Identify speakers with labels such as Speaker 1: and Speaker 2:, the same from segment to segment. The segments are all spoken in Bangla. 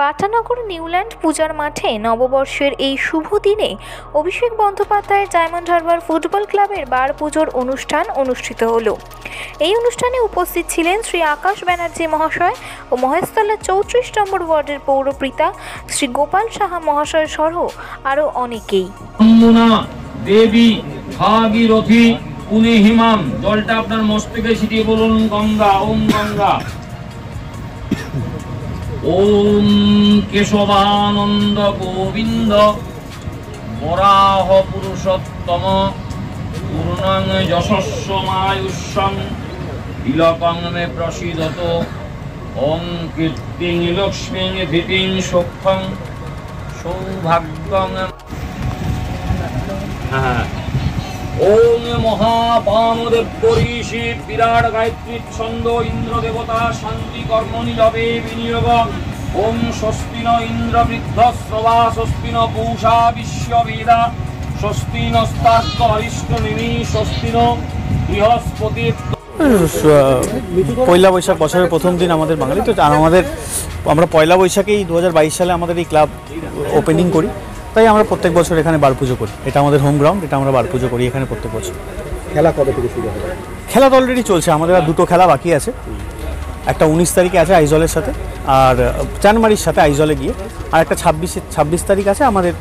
Speaker 1: বাটানগর নিউল্যান্ড পূজার মাঠে নববর্ষের এই শুভ দিনে অভিষেক বন্দ্যোপাধ্যায়ের ডায়মন্ড হারবার ফুটবল ক্লাবের বার পুজোর অনুষ্ঠান অনুষ্ঠিত হলো। এই অনুষ্ঠানে উপস্থিত ছিলেন শ্রী আকাশ ব্যানার্জি মহাশয় ও মহেশতলা 34 নম্বর ওয়ার্ডের পৌরপিতা শ্রী গোপাল সাহা মহাশয় সহ আরও অনেকেই।
Speaker 2: দেবী ভাগীরথী পুনে হিমাম, জলটা আপনার মস্তকে ছিটিয়ে বলুন গঙ্গা। ওম গঙ্গা। ওম কেশবানন্দ গোবিন্দ বরাহ পুরুষোত্তম পূর্ণং যশস্বমায়ুষ্যং তিলকং মে প্রসীদত। ওম কীর্তিং লক্ষ্মীং ধীতিং সৌখ্যং সৌভাগ্যং। ওম মহাবামদেব ঋষি বিরাট গায়ত্রী ছন্দ ইন্দ্র দেবতা শান্তি কর্মণি লবে বিনিয়োগ। ওম স্বস্তি ন ইন্দ্র বৃদ্ধশ্রবা স্বস্তি ন পূষা বিশ্ববেদা স্বস্তি নস্তার্ক হরিষ্ঠ নিমি স্বস্তি ন বৃহস্পতি।
Speaker 3: পয়লা বৈশাখ বছরের প্রথম দিন আমাদের বাঙালি তো আমরা পয়লা বৈশাখেই 2022 সালে আমাদের এই ক্লাব ওপেনিং করি, তাই আমরা প্রত্যেক বছর এখানে বার পুজো করি। এটা আমাদের হোম গ্রাউন্ড, এটা আমরা বার পুজো করি এখানে প্রত্যেক বছর।
Speaker 4: খেলা কবে থেকে শুরু হবে?
Speaker 3: খেলা তো অলরেডি চলছে, আমাদের আর দুটো খেলা বাকি আছে। একটা 19 তারিখে আছে আইজলের সাথে, আর চানমারির সাথে আইজলে গিয়ে, আর একটা 26 তারিখ আছে আমাদের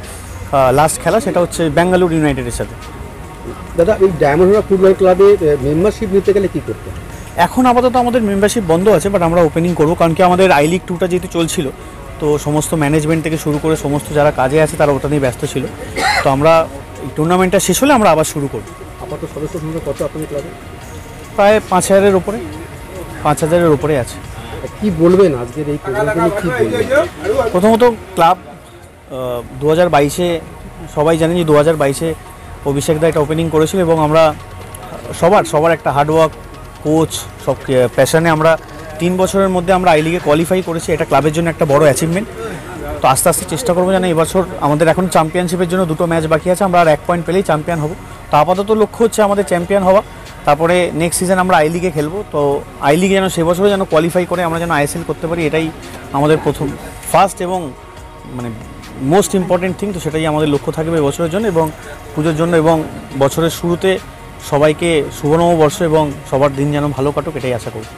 Speaker 3: লাস্ট খেলা, সেটা হচ্ছে বেঙ্গালুরু ইউনাইটেডের সাথে।
Speaker 4: দাদা, এই ডায়মন্ড হারবার ফুটবল ক্লাবে মেম্বারশিপ নিতে গেলে কী করতে?
Speaker 3: এখন আপাতত আমাদের মেম্বারশিপ বন্ধ আছে, বাট আমরা ওপেনিং করবো, কারণ কি আমাদের আই লিগ 2টা যেহেতু চলছিল, তো সমস্ত ম্যানেজমেন্ট থেকে শুরু করে সমস্ত যারা কাজে আছে তারা ওটা নিয়ে ব্যস্ত ছিল। তো আমরা এই টুর্নামেন্টটা শেষ হলে আমরা আবার শুরু করব।
Speaker 4: আপাতত সদস্য সংখ্যা কত আপনাদের ক্লাবে?
Speaker 3: প্রায় 5000-এর উপরে, 5000-এর উপরে আছে।
Speaker 4: কি বলবেন আজকের এই প্রোগ্রামে, কি বলবেন?
Speaker 3: প্রথমত ক্লাব 2022-এ সবাই জানেন যে 2022-এ অভিষেক দা এটা ওপেনিং করেছিল, এবং আমরা সবার একটা হার্ডওয়ার্ক, কোচ, সব প্যাশনে আমরা 3 বছরের মধ্যে আমরা আই লিগে কোয়ালিফাই করেছি। এটা ক্লাবের জন্য একটা বড় অ্যাচিভমেন্ট। তো আস্তে আস্তে চেষ্টা করবো যেন এবছর আমাদের এখন চ্যাম্পিয়নশিপের জন্য 2টো ম্যাচ বাকি আছে, আমরা আর 1 পয়েন্ট পেলেই চ্যাম্পিয়ন হব। তো আপাতত লক্ষ্য হচ্ছে আমাদের চ্যাম্পিয়ন হওয়া, তারপরে নেক্সট সিজন আমরা আই লিগে খেলবো। তো আই লিগে যেন সে বছরও যেন কোয়ালিফাই করে আমরা যেন আইএসএল করতে পারি, এটাই আমাদের ফার্স্ট এবং মানে মোস্ট ইম্পর্টেন্ট থিং। তো সেটাই আমাদের লক্ষ্য থাকবে এবছরের জন্য এবং পুজোর জন্য, এবং বছরের শুরুতে সবাইকে শুভ নববর্ষ এবং সবার দিন যেন ভালো কাটুক, এটাই আশা করি।